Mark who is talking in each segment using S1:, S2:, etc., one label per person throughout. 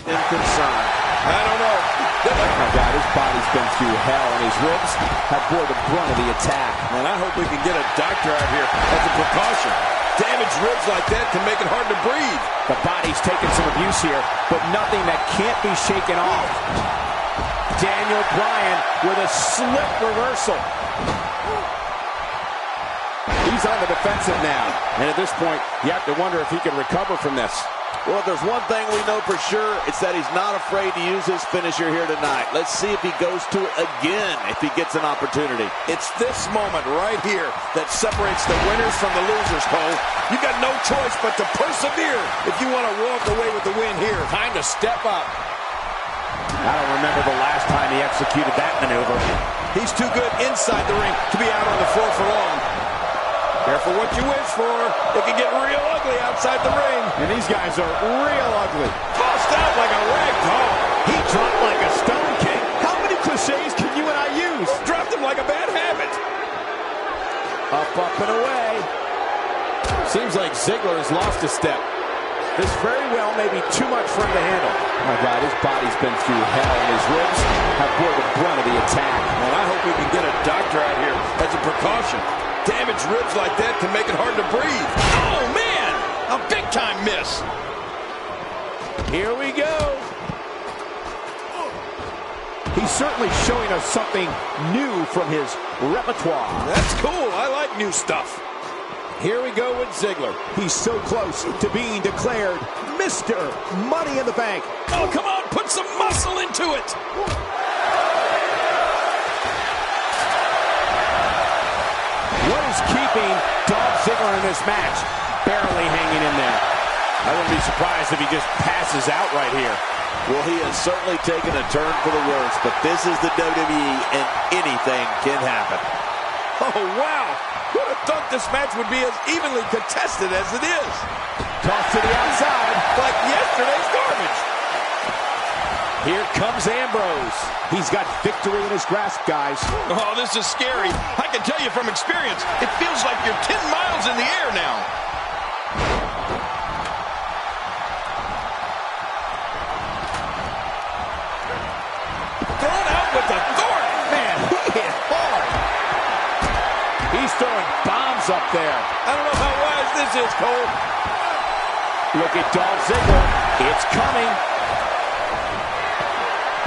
S1: and concern.
S2: I don't know.
S3: Oh God, his body's been through hell, and his ribs have bore the brunt of the attack.
S2: And I hope we can get a doctor out here as a precaution. Damaged ribs like that can make it hard to breathe.
S3: The body's taking some abuse here, but nothing that can't be shaken off. Daniel Bryan with a slip reversal. He's on the defensive now. And at this point, you have to wonder if he can recover from this.
S1: Well, if there's one thing we know for sure, it's that he's not afraid to use his finisher here tonight. Let's see if he goes to it again if he gets an opportunity.
S2: It's this moment right here that separates the winners from the losers, Cole. You got no choice but to persevere if you want to walk away with the win here.
S3: Time to step up. I don't remember the last time he executed that maneuver.
S2: He's too good inside the ring to be out on the floor for long. Careful what you wish for. It can get real ugly outside the ring.
S3: And these guys are real ugly.
S2: Tossed out like a rag doll.
S3: He dropped like a stone king. How many cliches can you and I use?
S2: Dropped him like a bad habit.
S3: Up, and away. Seems like Ziggler has lost a step. This very well may be too much for him to handle. Oh my God, his body's been through hell, and his ribs have bore the brunt of the attack.
S2: And I hope we can get a doctor out here as a precaution. Damaged ribs like that can make it hard to breathe. Oh, man! A big-time miss.
S3: Here we go. He's certainly showing us something new from his repertoire.
S2: That's cool. I like new stuff.
S3: Here we go with Ziggler. He's so close to being declared Mr. Money in the Bank.
S2: Oh, come on. Put some muscle into it.
S3: What is keeping Dolph Ziggler in this match? Barely hanging in there. I wouldn't be surprised if he just passes out right here.
S1: Well, he has certainly taken a turn for the worse, but this is the WWE, and anything can happen.
S2: Oh, wow. Who'd have thought this match would be as evenly contested as it is?
S3: Toss to the outside.
S2: Like yesterday's garbage.
S3: Here comes Ambrose. He's got victory in his grasp, guys.
S2: Oh, this is scary. I can tell you from experience, it feels like you're 10 miles in the air now. Thrown out with authority.
S3: Man, he hit hard. He's throwing bombs up there.
S2: I don't know how wise this is, Cole.
S3: Look at Dolph Ziggler. It's coming.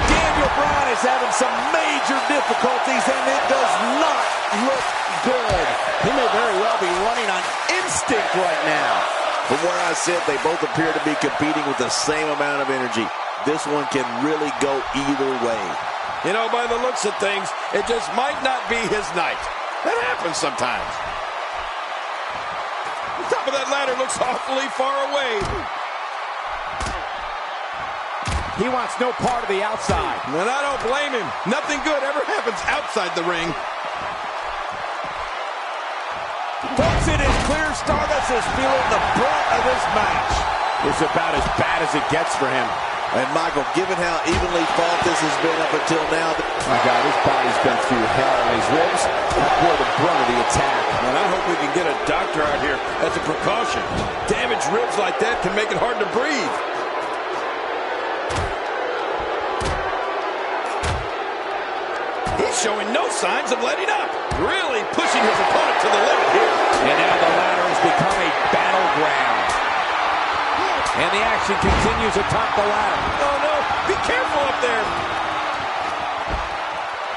S1: Daniel Bryan is having some major difficulties, and it does not look good.
S3: He may very well be running on instinct right now.
S1: From where I sit, they both appear to be competing with the same amount of energy. This one can really go either way.
S2: You know, by the looks of things, it just might not be his night. That happens sometimes. The top of that ladder looks awfully far away.
S3: He wants no part of the outside.
S2: And I don't blame him. Nothing good ever happens outside the ring.
S1: Folks, it is clear Stardust is feeling the brunt of this match.
S3: It's about as bad as it gets for him.
S1: And Michael, given how evenly fought this has been up until now...
S3: Oh my God, his body's been through hell, and his ribs have bore the brunt of the attack.
S2: And I hope we can get a doctor out here as a precaution. Damaged ribs like that can make it hard to breathe. He's showing no signs of letting up. Really pushing his opponent to the limit here.
S3: And now the ladder has become a battleground. And the action continues atop the ladder.
S2: Oh, no. Be careful up there.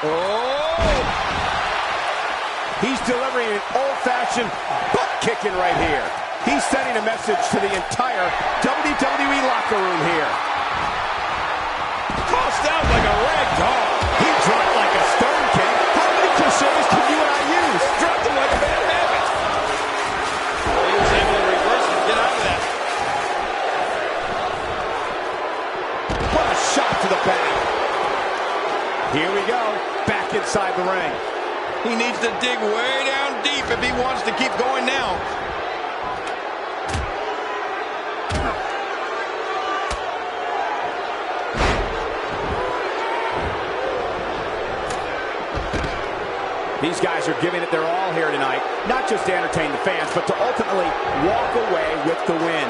S2: Oh.
S3: He's delivering an old-fashioned butt-kicking right here. He's sending a message to the entire WWE locker room here.
S2: Tossed out like a rag doll.
S3: He dropped like a stone king. How many cliches can you and I use?
S2: Dropped him like a bad habit. He was able to reverse and get out of that.
S3: What a shot to the back. Here we go. Back inside the ring.
S2: He needs to dig way down deep if he wants to keep going now.
S3: These guys are giving it their all here tonight, not just to entertain the fans, but to ultimately walk away with the win.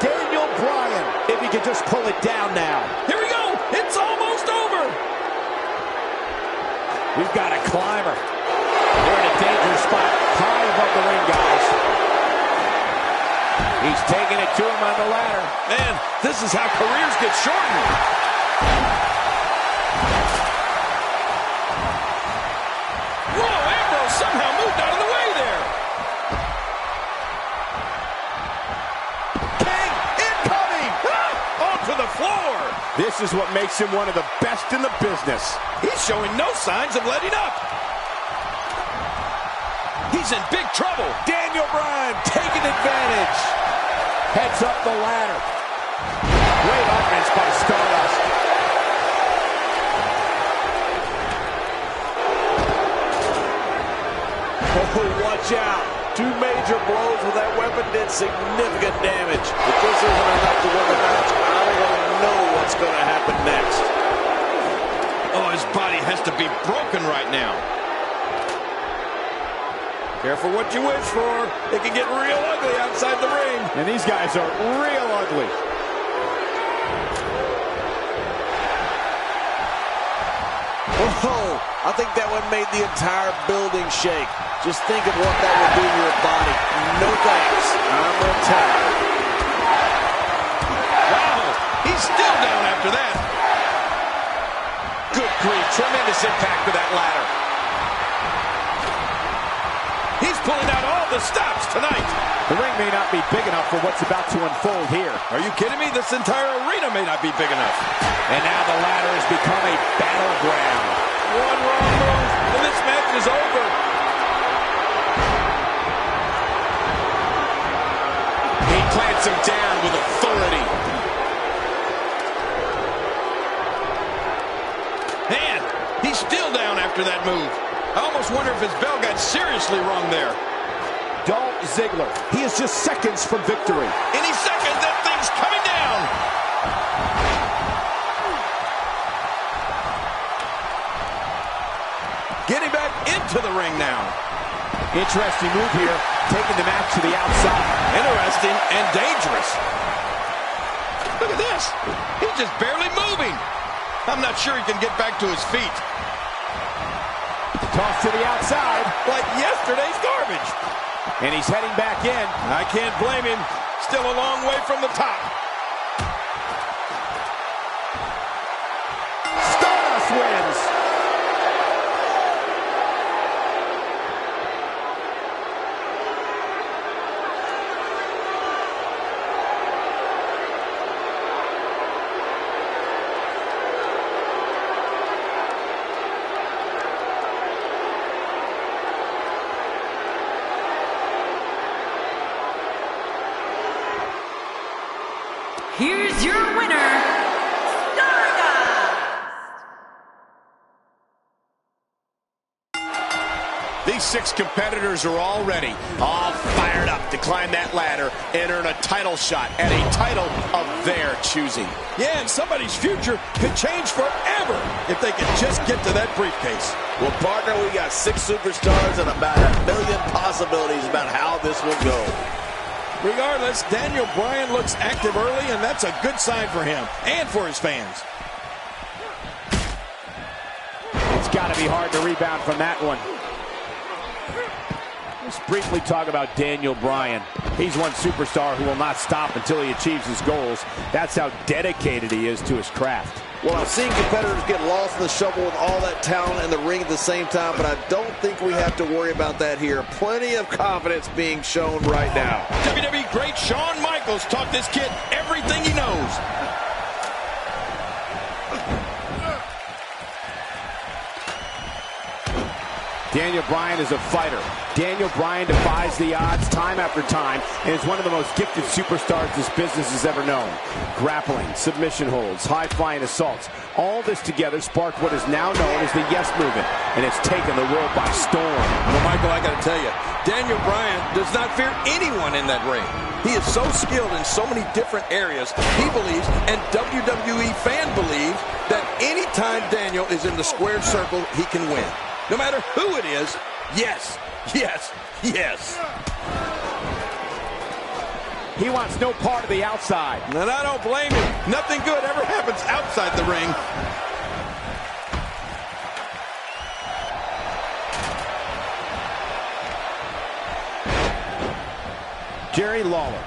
S3: Daniel Bryan. If he could just pull it down now.
S2: Here we go. It's almost over.
S3: We've got a climber. They're in a dangerous spot. High above the ring, guys. He's taking it to him on the ladder.
S2: Man, this is how careers get shortened. Whoa, Ambrose somehow moved out of the way there. King incoming. Onto the floor.
S3: This is what makes him one of the best in the business.
S2: He's showing no signs of letting up. He's in big trouble.
S1: Daniel Bryan taking advantage.
S3: Heads up the ladder. Great offense by Stardust.
S1: Oh, watch out. 2 major blows with that weapon did significant damage. If this isn't enough to win the match, I don't want to know what's going to happen next.
S2: Oh, his body has to be broken right now. Careful what you wish for. It can get real ugly outside the ring.
S3: And these guys are real ugly.
S1: Oh, I think that one made the entire building shake. Just think of what that would do to your body. No thanks. I'm retired.
S2: Wow, he's still down after that. Good grief, tremendous impact to that ladder. He's pulling out all the stops tonight.
S3: The ring may not be big enough for what's about to unfold here.
S2: Are you kidding me? This entire arena may not be big enough.
S3: And now the ladder has become a battleground.
S2: One wrong move, and this match is over. He plants him down with authority. Man, he's still down after that move. I almost wonder if his bell got seriously wrong there.
S3: Dolph Ziggler, he is just seconds from victory.
S2: Any second, that thing's coming down. Getting back into the ring now.
S3: Interesting move here, taking the match to the outside.
S2: Interesting and dangerous. Look at this. He's just barely moving. I'm not sure he can get back to his feet.
S3: Toss to the outside.
S2: Like yesterday's garbage.
S3: And he's heading back in.
S2: I can't blame him. Still a long way from the top.
S3: Stardust wins.
S4: Here's your winner, Stardust!
S2: These 6 competitors are all ready, all fired up to climb that ladder and earn a title shot at a title of their choosing. Yeah, and somebody's future could change forever if they can just get to that briefcase.
S1: Well, partner, we got 6 superstars and about 1 million possibilities about how this will go.
S2: Regardless, Daniel Bryan looks active early, and that's a good sign for him and for his fans.
S3: It's got to be hard to rebound from that one. Let's briefly talk about Daniel Bryan. He's one superstar who will not stop until he achieves his goals. That's how dedicated he is to his craft.
S1: Well, I've seen competitors get lost in the shuffle with all that talent in the ring at the same time, but I don't think we have to worry about that here. Plenty of confidence being shown right now.
S2: WWE great Shawn Michaels taught this kid everything he knows.
S3: Daniel Bryan is a fighter. Daniel Bryan defies the odds time after time and is one of the most gifted superstars this business has ever known. Grappling, submission holds, high-flying assaults, all this together sparked what is now known as the Yes Movement, and it's taken the world by storm.
S2: Well, Michael, I got to tell you, Daniel Bryan does not fear anyone in that ring. He is so skilled in so many different areas. He believes, and WWE fans believe, that anytime Daniel is in the squared circle, he can win. No matter who it is, yes, yes, yes.
S3: He wants no part of the outside.
S2: And I don't blame him. Nothing good ever happens outside the ring.
S3: Jerry Lawler.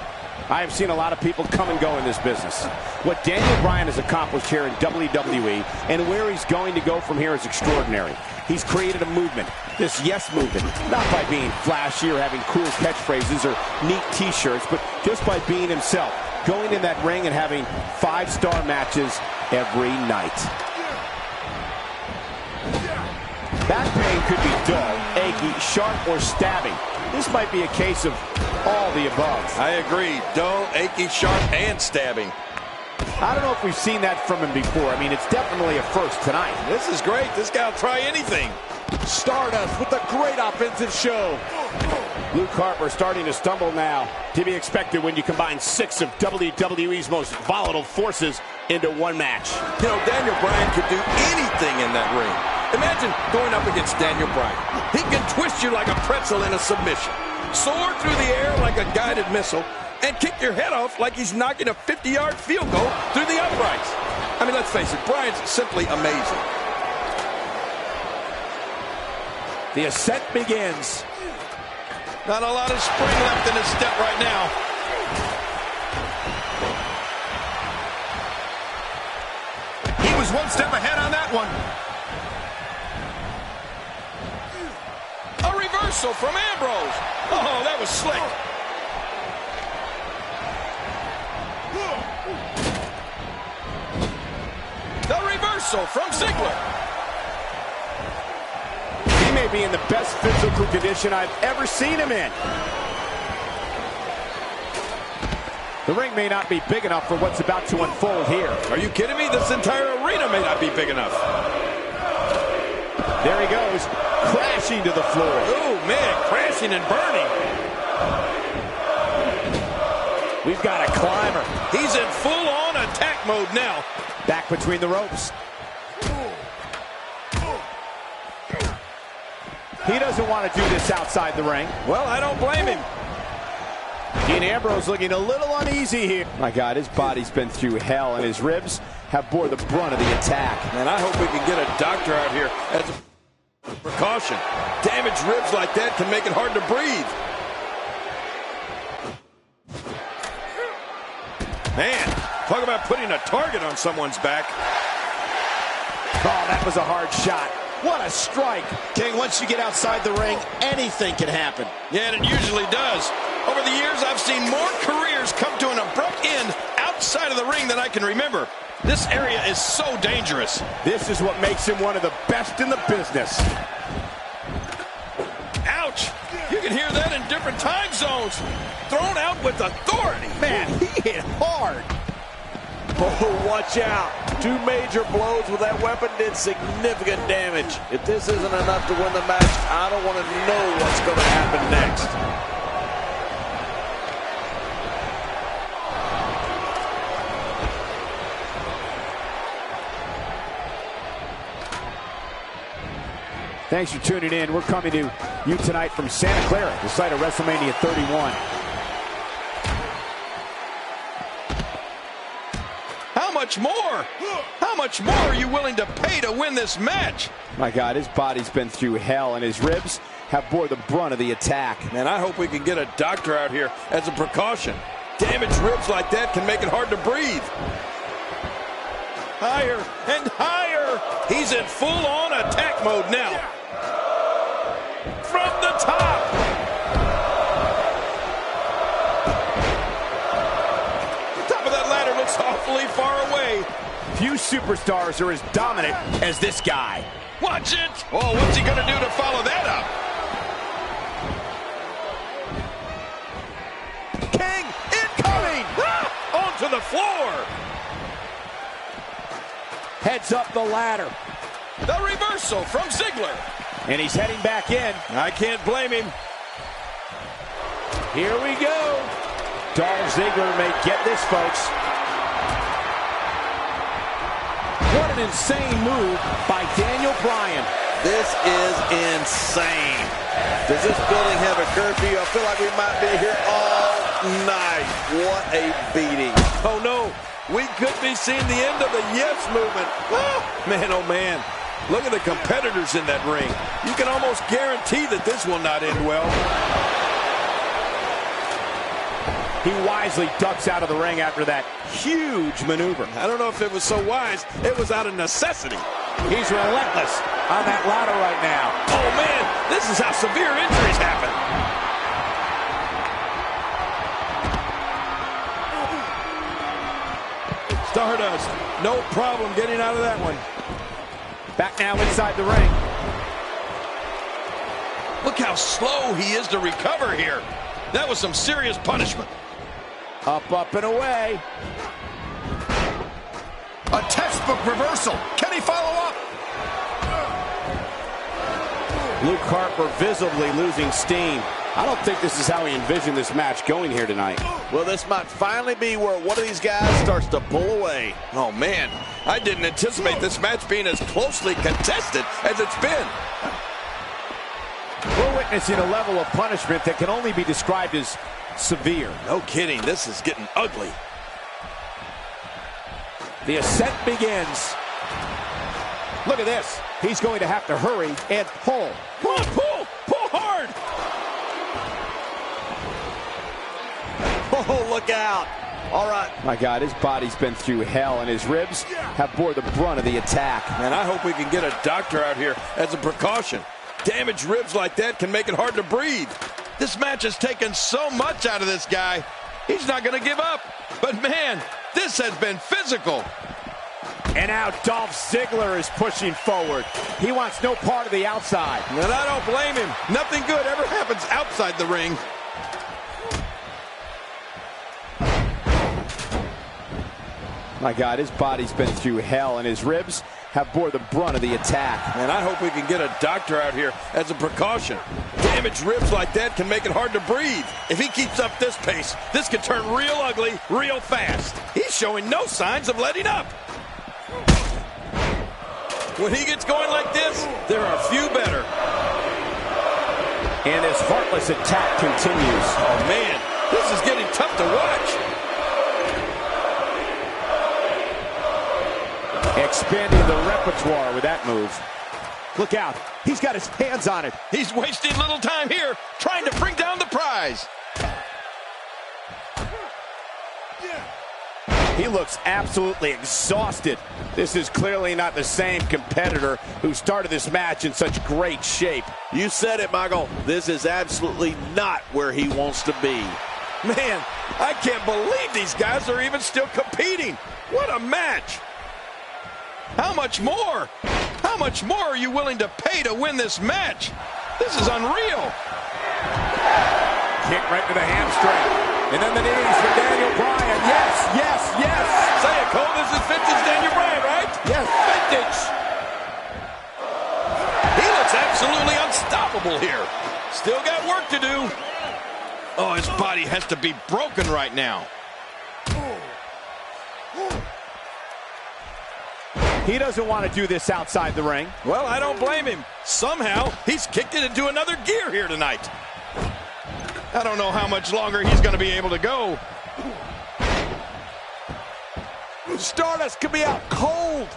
S3: I have seen a lot of people come and go in this business. What Daniel Bryan has accomplished here in WWE and where he's going to go from here is extraordinary. He's created a movement, this yes movement, not by being flashy or having cool catchphrases or neat t-shirts, but just by being himself, going in that ring and having 5-star matches every night. Back pain could be dull, achy, sharp, or stabbing. This might be a case of all the above.
S2: I agree. Dull, achy, sharp, and stabbing.
S3: I don't know if we've seen that from him before. I mean, it's definitely a first tonight.
S2: This is great. This guy will try anything.
S1: Stardust with a great offensive show.
S3: Luke Harper starting to stumble now. To be expected when you combine 6 of WWE's most volatile forces into one match.
S2: You know, Daniel Bryan could do anything in that ring. Imagine going up against Daniel Bryan. He can twist you like a pretzel in a submission, soar through the air like a guided missile, and kick your head off like he's knocking a 50-yard field goal through the uprights. I mean, let's face it, Bryan's simply amazing.
S3: The ascent begins.
S2: Not a lot of spring left in his step right now.
S5: He was one step ahead on that one.
S2: A reversal from Ambrose. Oh, that was slick. The reversal from Ziggler.
S3: He may be in the best physical condition I've ever seen him in. The ring may not be big enough for what's about to unfold here.
S2: Are you kidding me? This entire arena may not be big enough.
S3: There he goes, crashing to the floor.
S2: Oh, man, crashing and burning.
S3: We've got a climber.
S2: He's in full-on attack mode now.
S3: Back between the ropes. He doesn't want to do this outside the ring.
S2: Well, I don't blame him.
S3: Dean Ambrose looking a little uneasy here. My God, his body's been through hell, and his ribs have bore the brunt of the attack.
S2: And I hope we can get a doctor out here as a precaution. Damaged ribs like that can make it hard to breathe. Man, talk about putting a target on someone's back.
S3: Oh, that was a hard shot. What a strike.
S1: King, once you get outside the ring, anything can happen.
S2: Yeah, and it usually does. Over the years, I've seen more careers come to an abrupt end outside of the ring than I can remember. This area is so dangerous.
S3: This is what makes him one of the best in the business.
S2: Ouch! You can hear that in different time zones. Thrown out with authority.
S3: Man, he hit hard.
S1: Oh, watch out. 2 major blows with that weapon did significant damage. If this isn't enough to win the match, I don't want to know what's going to happen next.
S3: Thanks for tuning in. We're coming to you tonight from Santa Clara, the site of Wrestlemania 31.
S2: How much more? How much more are you willing to pay to win this match?
S3: My God, his body's been through hell, and his ribs have bore the brunt of the attack.
S2: Man, I hope we can get a doctor out here as a precaution. Damaged ribs like that can make it hard to breathe. Higher and higher. He's in full-on attack mode now. From the top. The top of that ladder looks awfully far away.
S3: Few superstars are as dominant as this guy.
S2: Watch it. Oh, what's he going to do to follow that up?
S3: King incoming!
S2: Onto the floor.
S3: Heads up the ladder.
S2: The reversal from Ziggler.
S3: And he's heading back in.
S2: I can't blame him.
S3: Here we go. Dolph Ziggler may get this, folks. What an insane move by Daniel Bryan.
S1: This is insane. Does this building have a curfew? I feel like we might be here all night. What a beating.
S2: Oh, no. We could be seeing the end of the yes movement. Man, oh, man. Look at the competitors in that ring. You can almost guarantee that this will not end well.
S3: He wisely ducks out of the ring after that huge maneuver.
S2: I don't know if it was so wise. It was out of necessity.
S3: He's relentless on that ladder right now.
S2: Oh, man, this is how severe injuries happen. Stardust, no problem getting out of that one.
S3: Back now inside the ring.
S2: Look how slow he is to recover here. That was some serious punishment.
S3: Up, and away.
S5: A textbook reversal. Can he follow up?
S3: Luke Harper visibly losing steam. I don't think this is how he envisioned this match going here tonight.
S1: Well, this might finally be where one of these guys starts to pull away.
S2: Oh, man, I didn't anticipate this match being as closely contested as it's been.
S3: We're witnessing a level of punishment that can only be described as severe.
S2: No kidding, this is getting ugly.
S3: The ascent begins. Look at this. He's going to have to hurry and pull.
S2: Come on, pull hard.
S1: Oh, look out. All right.
S3: My God, his body's been through hell, and his ribs have bore the brunt of the attack.
S2: Man, I hope we can get a doctor out here as a precaution. Damaged ribs like that can make it hard to breathe. This match has taken so much out of this guy. He's not going to give up. But, man, this has been physical.
S3: And now Dolph Ziggler is pushing forward. He wants no part of the outside.
S2: And I don't blame him. Nothing good ever happens outside the ring.
S3: My God, his body's been through hell, and his ribs have bore the brunt of the attack.
S2: And I hope we can get a doctor out here as a precaution. Damaged ribs like that can make it hard to breathe. If he keeps up this pace, this could turn real ugly real fast. He's showing no signs of letting up. When he gets going like this, there are a few better.
S3: And his heartless attack continues.
S2: Oh, man, this is getting tough to watch.
S3: Expanding the repertoire with that move. Look out. He's got his hands on it.
S2: He's wasting little time here trying to bring down the prize.
S3: He looks absolutely exhausted. This is clearly not the same competitor who started this match in such great shape.
S1: You said it, Michael. This is absolutely not where he wants to be.
S2: Man, I can't believe these guys are even still competing. What a match. How much more? How much more are you willing to pay to win this match? This is unreal.
S3: Kick right to the hamstring. And then the knees for Daniel Bryan. Yes, yes, yes.
S2: Say it, Cole. This is vintage Daniel Bryan, right?
S3: Yes, vintage.
S2: He looks absolutely unstoppable here. Still got work to do. Oh, his body has to be broken right now.
S3: He doesn't want to do this outside the ring.
S2: Well, I don't blame him. Somehow, he's kicked it into another gear here tonight. I don't know how much longer he's going to be able to go.
S3: Stardust could be out cold.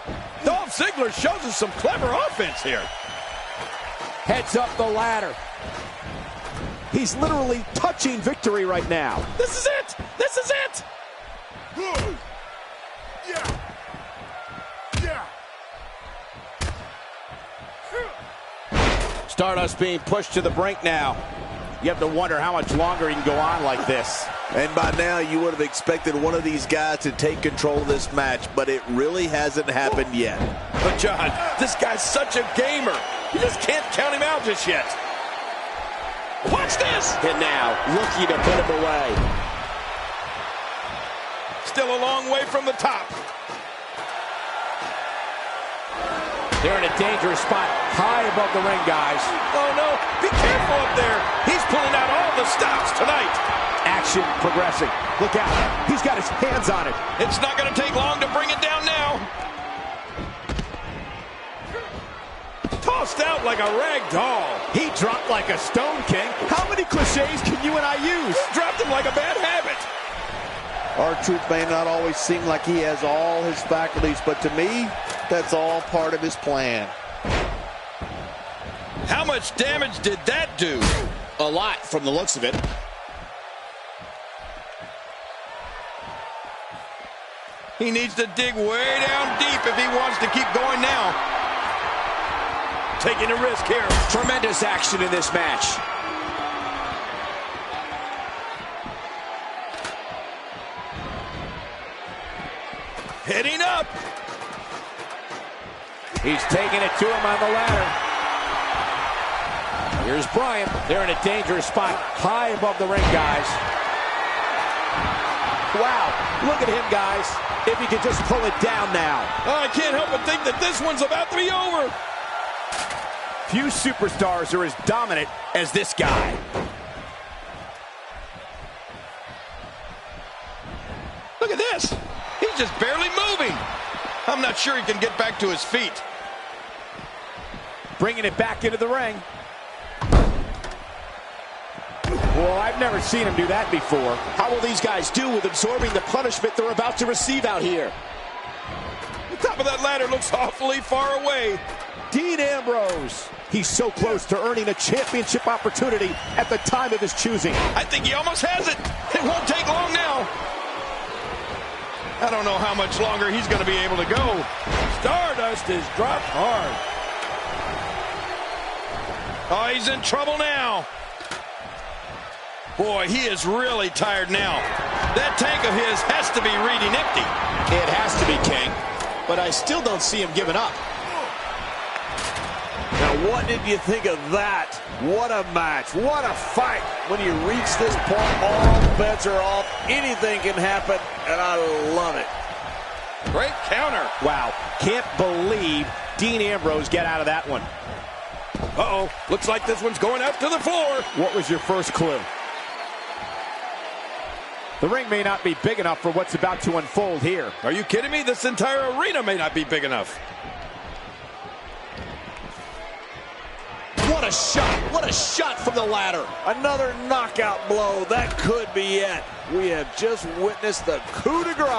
S2: Dolph Ziggler shows us some clever offense here.
S3: Heads up the ladder. He's literally touching victory right now.
S2: This is it. This is it.
S5: Yeah.
S3: Stardust being pushed to the brink now. You have to wonder how much longer he can go on like this.
S1: And by now, you would have expected one of these guys to take control of this match, but it really hasn't happened yet.
S2: But, John, this guy's such a gamer. You just can't count him out just yet. Watch this.
S3: And now, looking to put him away.
S2: Still a long way from the top.
S3: They're in a dangerous spot, high above the ring, guys.
S2: Oh, no. Be careful up there. He's pulling out all the stops tonight.
S3: Action progressing. Look out. He's got his hands on it.
S2: It's not going to take long to bring it down now. Tossed out like a rag doll.
S3: He dropped like a stone king. How many cliches can you and I use?
S2: Dropped him like a bad habit.
S1: R-Truth may not always seem like he has all his faculties, but to me, that's all part of his plan.
S2: How much damage did that do?
S3: A lot from the looks of it.
S2: He needs to dig way down deep if he wants to keep going now. Taking a risk here.
S3: Tremendous action in this match.
S2: Heading up.
S3: He's taking it to him on the ladder. Here's Bryan. They're in a dangerous spot, high above the ring, guys. Wow, look at him, guys. If he could just pull it down now.
S2: Oh, I can't help but think that this one's about to be over.
S3: Few superstars are as dominant as this guy.
S2: Look at this. He's just barely moving. I'm not sure he can get back to his feet.
S3: Bringing it back into the ring. Well, I've never seen him do that before. How will these guys do with absorbing the punishment they're about to receive out here?
S2: The top of that ladder looks awfully far away.
S3: Dean Ambrose. He's so close to earning a championship opportunity at the time of his choosing.
S2: I think he almost has it. It won't take long now. I don't know how much longer he's going to be able to go.
S3: Stardust is dropped hard.
S2: Oh, he's in trouble now. Boy, he is really tired now. That tank of his has to be reading empty.
S3: It has to be, King. But I still don't see him giving up.
S1: Now, what did you think of that? What a match. What a fight. When you reach this point, all bets are off. Anything can happen, and I love it.
S2: Great counter.
S3: Wow. Can't believe Dean Ambrose get out of that one.
S2: Uh-oh. Looks like this one's going out to the floor.
S3: What was your first clue? The ring may not be big enough for what's about to unfold here.
S2: Are you kidding me? This entire arena may not be big enough.
S3: What a shot. What a shot from the ladder.
S1: Another knockout blow. That could be it. We have just witnessed the coup de grace.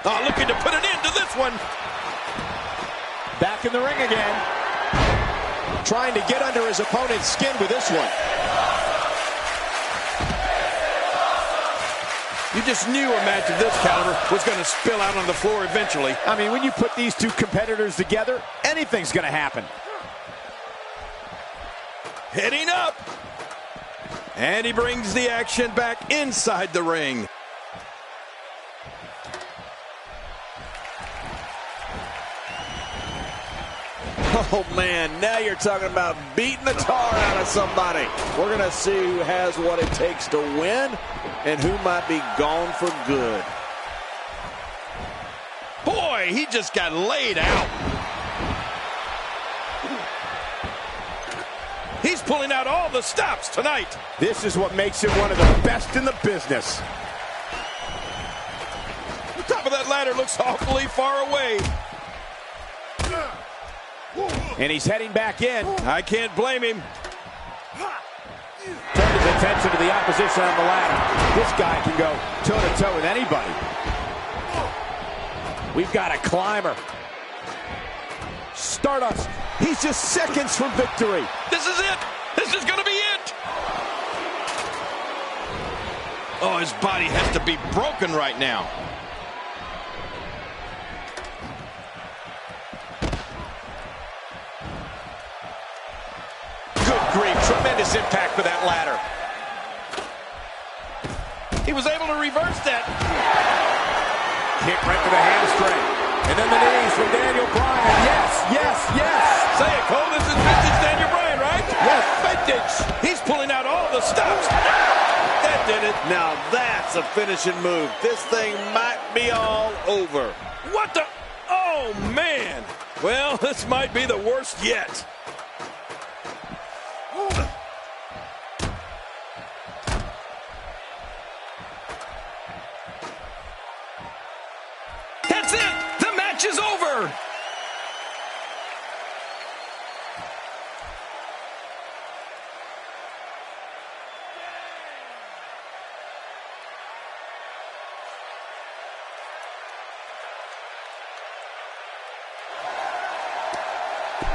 S2: Oh, looking to put an end to this one.
S3: Back in the ring again. Trying to get under his opponent's skin with this one.
S2: You just knew a match of this caliber was going to spill out on the floor eventually.
S3: I mean, when you put these two competitors together, anything's going to happen.
S2: Heading up. And he brings the action back inside the ring.
S1: Oh, man, now you're talking about beating the tar out of somebody. We're going to see who has what it takes to win and who might be gone for good.
S2: Boy, he just got laid out. He's pulling out all the stops tonight.
S3: This is what makes him one of the best in the business.
S2: The top of that ladder looks awfully far away.
S3: And he's heading back in.
S2: I can't blame him.
S3: Turned his attention to the opposition on the ladder. This guy can go toe-to-toe with anybody. We've got a climber. Stardust. He's just seconds from victory.
S2: This is it. This is going to be it. Oh, his body has to be broken right now.
S3: Good grief. Tremendous impact for that ladder.
S2: He was able to reverse that.
S3: Kick right to the hamstring. And then the knees from Daniel Bryan. Yes, yes, yes.
S2: Say it, Cole. This is vintage Daniel Bryan, right?
S3: Yes, vintage.
S2: He's pulling out all the stops. That did it.
S1: Now that's a finishing move. This thing might be all over.
S2: What the? Oh, man. Well, this might be the worst yet. That's it. The match is over.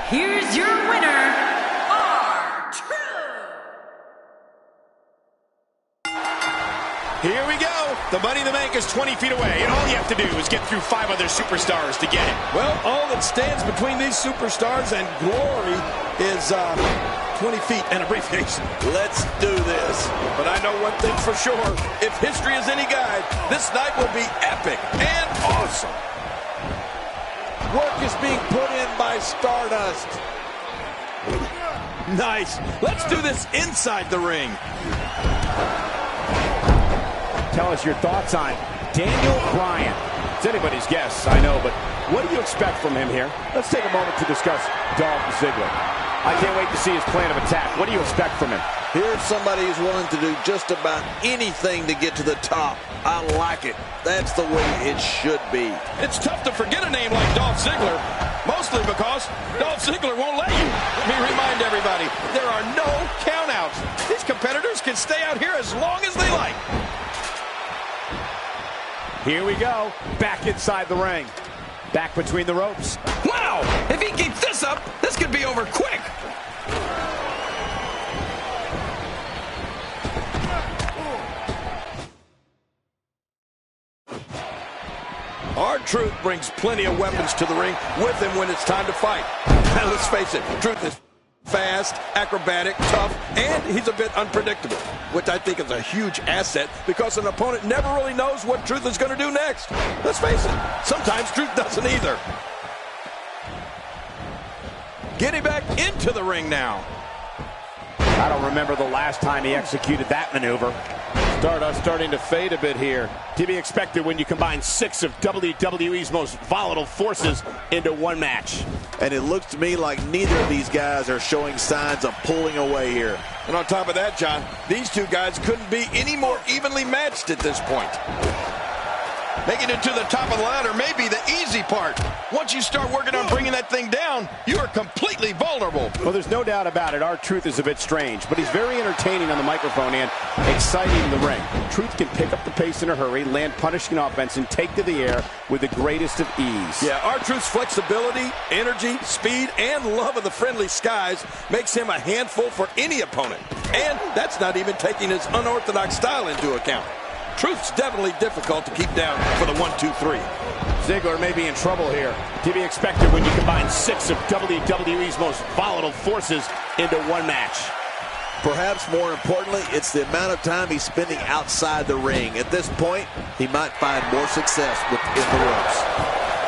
S4: Here's your winner, R-Truth.
S5: Here we go. The Money in the Bank is 20 feet away, and all you have to do is get through 5 other superstars to get it.
S2: Well, all that stands between these superstars and glory is 20 feet and a briefcase.
S1: Let's do this.
S2: But I know one thing for sure. If history is any guide, this night will be epic and awesome.
S1: Work is being put in by Stardust.
S2: Nice. Let's do this inside the ring.
S3: Tell us your thoughts on Daniel Bryan. It's anybody's guess, I know, but what do you expect from him here? Let's take a moment to discuss Dolph Ziggler. I can't wait to see his plan of attack. What do you expect from him?
S1: Here's somebody who's willing to do just about anything to get to the top. I like it. That's the way it should be.
S2: It's tough to forget a name like Dolph Ziggler, mostly because Dolph Ziggler won't let you. Let me remind everybody, there are no countouts. These competitors can stay out here as long as they like.
S3: Here we go. Back inside the ring. Back between the ropes.
S2: Wow! If he keeps this up, this could be over quick. R-Truth brings plenty of weapons to the ring with him when it's time to fight. Now, let's face it, Truth is fast, acrobatic, tough, and he's a bit unpredictable, which I think is a huge asset because an opponent never really knows what Truth is going to do next. Let's face it, sometimes Truth doesn't either. Getting back into the ring now.
S3: I don't remember the last time he executed that maneuver. Stardust starting to fade a bit here. To be expected when you combine 6 of WWE's most volatile forces into one match.
S1: And it looks to me like neither of these guys are showing signs of pulling away here.
S2: And on top of that, John, these two guys couldn't be any more evenly matched at this point. Making it to the top of the ladder may be the easy part. Once you start working on bringing that thing down, you are completely vulnerable.
S3: Well, there's no doubt about it. R-Truth is a bit strange, but he's very entertaining on the microphone and exciting in the ring. Truth can pick up the pace in a hurry, land punishing offense, and take to the air with the greatest of ease.
S2: Yeah, R-Truth's flexibility, energy, speed, and love of the friendly skies makes him a handful for any opponent. And that's not even taking his unorthodox style into account. Truth's definitely difficult to keep down for the 1-2-3.
S3: Ziggler may be in trouble here. To be expected when you combine 6 of WWE's most volatile forces into one match.
S1: Perhaps more importantly, it's the amount of time he's spending outside the ring. At this point, he might find more success within the ropes.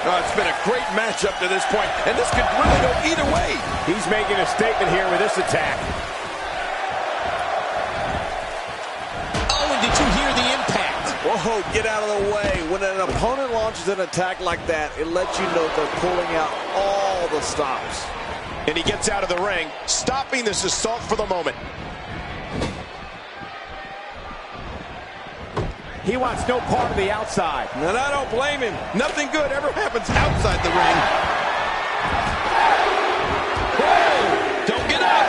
S2: Oh, it's been a great match up to this point, and this could really go either way.
S3: He's making a statement here with this attack.
S6: Oh, and did you hear the impact?
S1: Whoa, get out of the way. When an opponent launches an attack like that, it lets you know they're pulling out all the stops.
S5: And he gets out of the ring, stopping this assault for the moment.
S3: He wants no part of the outside.
S2: And I don't blame him. Nothing good ever happens outside the ring. Whoa! Don't get up!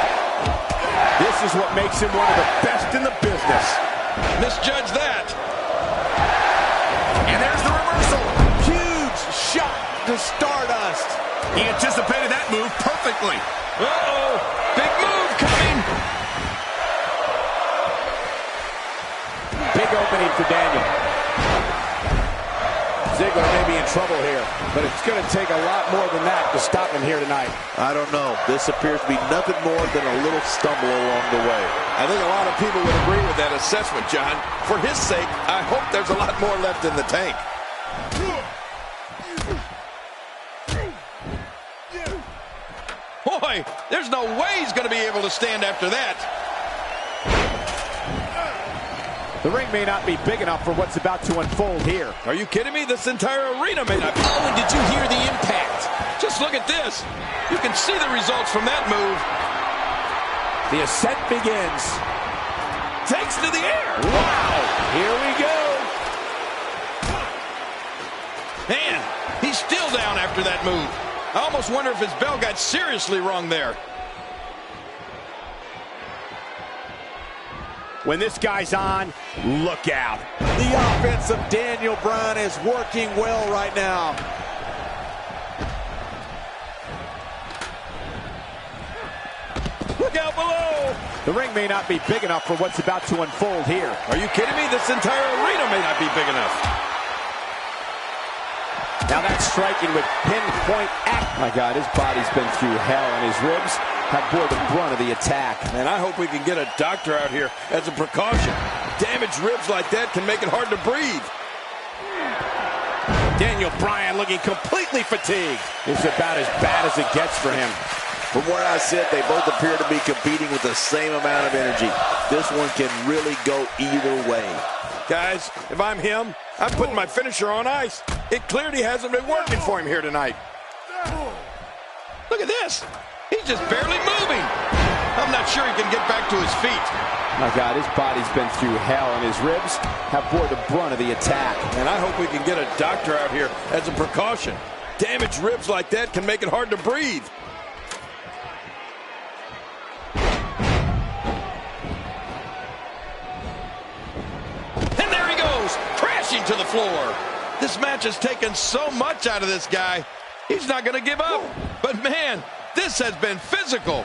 S3: This is what makes him one of the best in the business.
S2: Misjudge that.
S5: And there's the reversal.
S1: Huge shot to Stardust.
S5: He anticipated that move perfectly.
S2: Uh-oh! Big move coming!
S3: Big opening for Daniel. Ziggler may be in trouble here, but it's going to take a lot more than that to stop him here tonight.
S1: I don't know. This appears to be nothing more than a little stumble along the way.
S2: I think a lot of people would agree with that assessment, John. For his sake, I hope there's a lot more left in the tank. Boy, there's no way he's going to be able to stand after that.
S3: The ring may not be big enough for what's about to unfold here.
S2: Are you kidding me? This entire arena may not be.
S6: Oh, and did you hear the impact?
S2: Just look at this. You can see the results from that move.
S3: The ascent begins.
S2: Takes to the air.
S3: Wow! Here we go.
S2: Man, he's still down after that move. I almost wonder if his bell got seriously wrong there.
S3: When this guy's on, look out.
S1: The offense of Daniel Bryan is working well right now.
S3: The ring may not be big enough for what's about to unfold here.
S2: Are you kidding me? This entire arena may not be big enough.
S3: Now that's striking with pinpoint act. My God, his body's been through hell, and his ribs have bore the brunt of the attack.
S2: And I hope we can get a doctor out here as a precaution. Damaged ribs like that can make it hard to breathe.
S3: Daniel Bryan looking completely fatigued. It's about as bad as it gets for him.
S1: From where I sit, they both appear to be competing with the same amount of energy. This one can really go either way.
S2: Guys, if I'm him, I'm putting my finisher on ice. It clearly hasn't been working for him here tonight. Look at this. He's just barely moving. I'm not sure he can get back to his feet.
S3: My God, his body's been through hell, and his ribs have bore the brunt of the attack.
S2: And I hope we can get a doctor out here as a precaution. Damaged ribs like that can make it hard to breathe. And there he goes, crashing to the floor. This match has taken so much out of this guy. He's not going to give up. But man, this has been physical.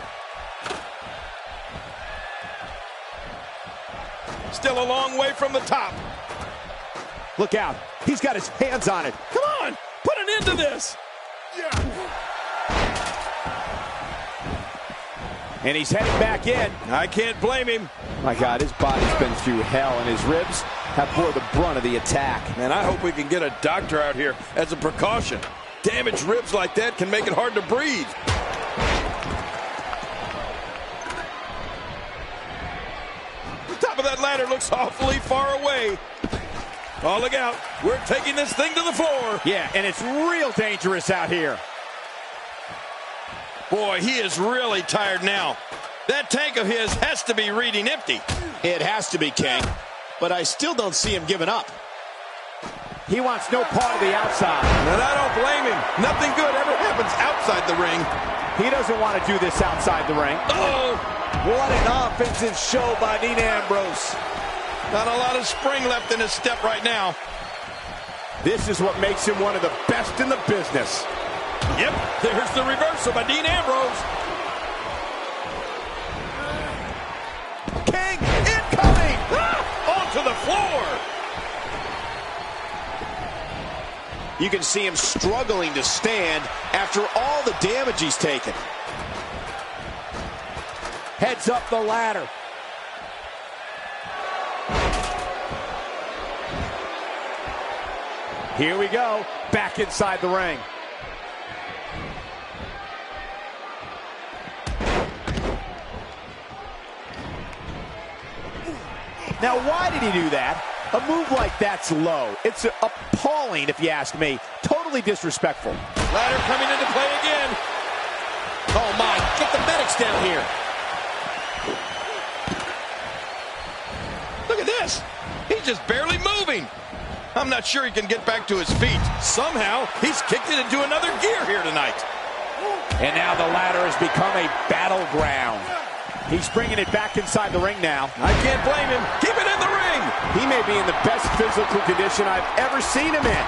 S2: Still a long way from the top.
S3: Look out. He's got his hands on it.
S2: Come on, put an end to this.
S3: And he's heading back in.
S2: I can't blame him.
S3: My God, his body's been through hell, and his ribs have bore the brunt of the attack.
S2: And I hope we can get a doctor out here as a precaution. Damaged ribs like that can make it hard to breathe. The top of that ladder looks awfully far away. Oh, look out. We're taking this thing to the floor.
S3: Yeah, and it's real dangerous out here.
S2: Boy, he is really tired now. That tank of his has to be reading empty.
S5: It has to be, King. But I still don't see him giving up.
S3: He wants no part of the outside.
S2: And I don't blame him. Nothing good ever happens outside the ring.
S3: He doesn't want to do this outside the ring.
S2: Oh,
S1: What an offensive show by Dean Ambrose.
S2: not a lot of spring left in his step right now.
S3: This is what makes him one of the best in the business.
S2: Yep, there's the reversal by Dean Ambrose.
S3: King incoming!
S2: Onto the floor.
S5: You can see him struggling to stand after all the damage he's taken.
S3: Heads up the ladder. Here we go, back inside the ring. Now, why did he do that? A move like that's low. It's appalling, if you ask me. Totally disrespectful.
S2: Ladder coming into play again.
S5: Oh, my. Get the medics down here.
S2: Look at this. He's just barely moving. I'm not sure he can get back to his feet. Somehow, he's kicked it into another gear here tonight.
S3: And now the ladder has become a battleground. He's bringing it back inside the ring now.
S2: I can't blame him. Keep it in the ring.
S3: He may be in the best physical condition I've ever seen him in.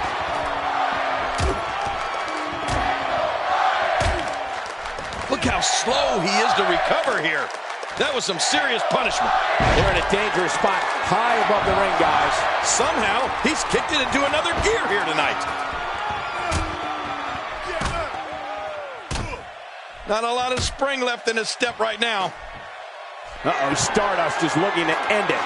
S2: Look how slow he is to recover here. That was some serious punishment.
S3: They're in a dangerous spot high above the ring, guys.
S2: Somehow, he's kicked it into another gear here tonight. Not a lot of spring left in his step right now.
S3: Uh-oh, Stardust is looking to end it.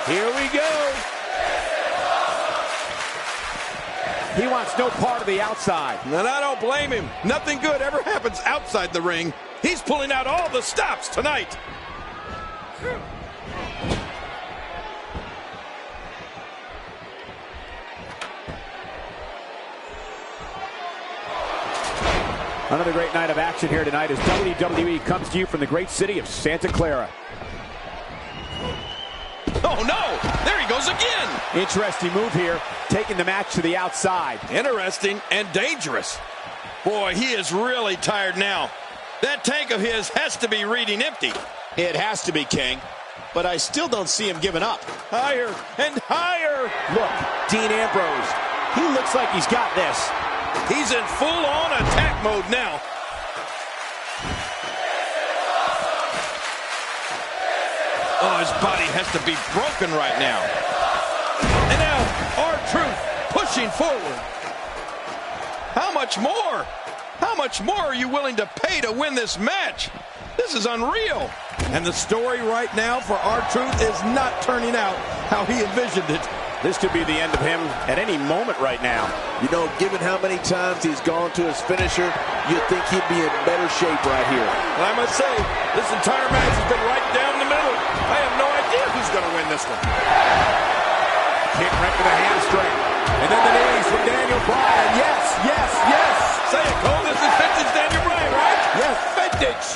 S3: Here we go. He wants no part of the outside.
S2: And I don't blame him. Nothing good ever happens outside the ring. He's pulling out all the stops tonight.
S3: Another great night of action here tonight as WWE comes to you from the great city of Santa Clara.
S2: Oh, no! There he goes again!
S3: Interesting move here, taking the match to the outside.
S2: Interesting and dangerous. Boy, he is really tired now. That tank of his has to be reading empty.
S5: It has to be, King. But I still don't see him giving up.
S2: Higher and higher.
S3: Look, Dean Ambrose He looks like he's got this.
S2: He's in full-on attack mode now. Oh, his body has to be broken right now. And now, R-Truth pushing forward. How much more? How much more are you willing to pay to win this match? This is unreal. And the story right now for R-Truth is not turning out how he envisioned it.
S3: This could be the end of him at any moment right now.
S1: You know, given how many times he's gone to his finisher, you'd think he'd be in better shape right here.
S2: Well, I must say, this entire match has been right down the middle. I have no idea who's going to win this one.
S3: Kick right to the hamstring. And then the knees from Daniel Bryan. Yes, yes, yes.
S2: Say it, Cole. This is vintage Daniel Bryan, right?
S3: Yes, vintage.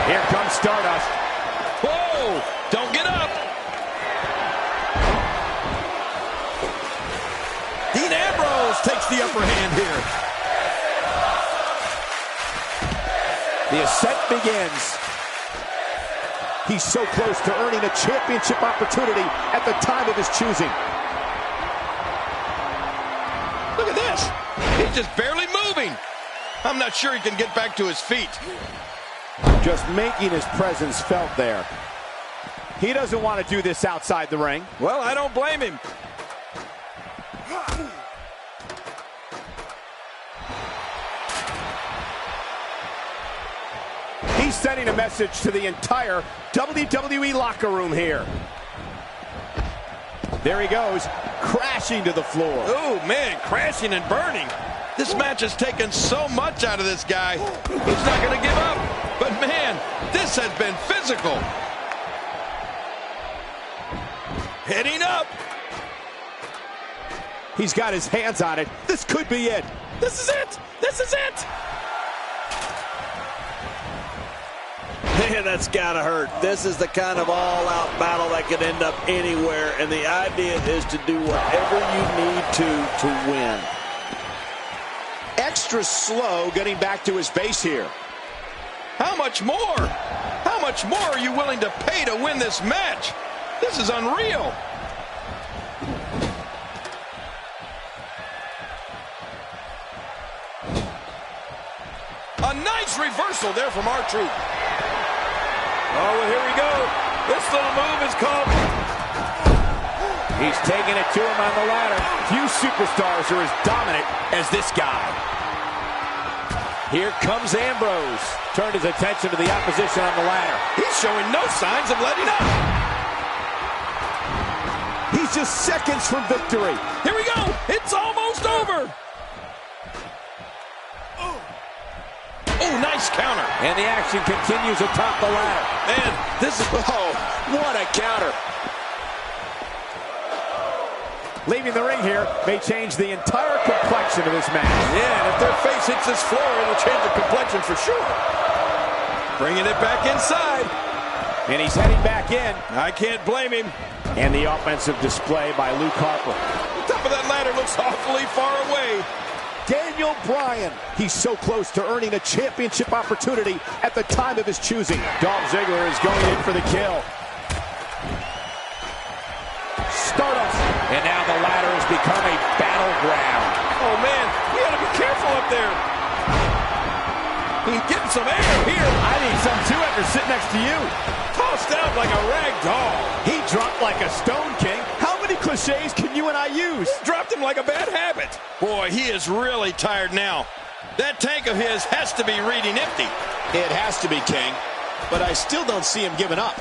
S3: Here comes Stardust.
S2: Whoa! Don't get up. Dean Ambrose takes the upper hand here.
S3: The ascent begins. He's so close to earning a championship opportunity at the time of his choosing.
S2: Look at this. He's just barely moving. I'm not sure he can get back to his feet.
S3: Just making his presence felt there. He doesn't want to do this outside the ring.
S2: Well, I don't blame him.
S3: He's sending a message to the entire WWE locker room here. There he goes, crashing to the floor.
S2: Oh, man, crashing and burning. This match has taken so much out of this guy. He's not going to give up. But, man, this has been physical. Heading up.
S3: He's got his hands on it. This could be it.
S2: This is it. This is it.
S1: Man, that's gotta hurt. This is the kind of all-out battle that could end up anywhere, and the idea is to do whatever you need to win.
S5: Extra slow getting back to his base here.
S2: How much more? How much more are you willing to pay to win this match? This is unreal. A nice reversal there from R-Truth. Oh, well, here we go. This little move is called...
S3: He's taking it to him on the ladder. Few superstars are as dominant as this guy. Here comes Ambrose. Turned his attention to the opposition on the ladder.
S2: He's showing no signs of letting up.
S3: He's just seconds from victory.
S2: Here we go. It's almost over. Oh, nice counter.
S3: And the action continues atop the ladder.
S2: Man, this is... Oh, what a counter.
S3: Leaving the ring here may change the entire complexion of this match.
S2: Yeah, and if their face hits this floor, it'll change the complexion for sure. Bringing it back inside.
S3: And he's heading back in.
S2: I can't blame him.
S3: And the offensive display by Luke Harper.
S2: The top of that ladder looks awfully far away.
S3: Daniel Bryan. He's so close to earning a championship opportunity at the time of his choosing. Dolph Ziggler is going in for the kill. Stardust. And now the ladder has become a battleground.
S2: Oh, man, we got to be careful up there. He's getting some air here.
S3: I need some too after sitting next to you.
S2: Tossed out like a rag doll.
S3: He dropped like a stone king. How many cliches can you and I use?
S2: Dropped him like a bad habit. Boy, he is really tired now. That tank of his has to be reading empty.
S5: It has to be, King. But I still don't see him giving up.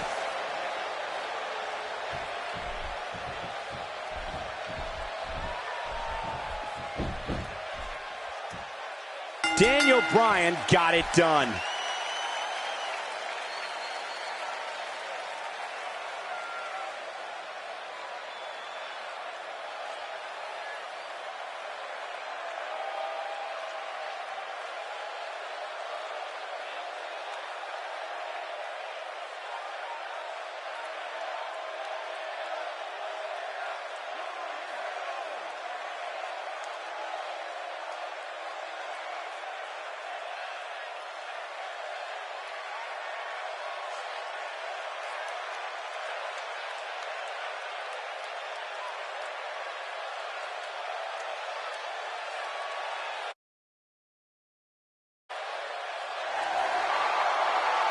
S3: Daniel Bryan got it done.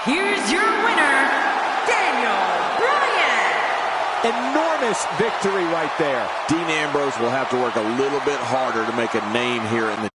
S4: here's your winner, Daniel Bryan.
S3: Enormous victory right there.
S1: Dean Ambrose will have to work a little bit harder to make a name here in the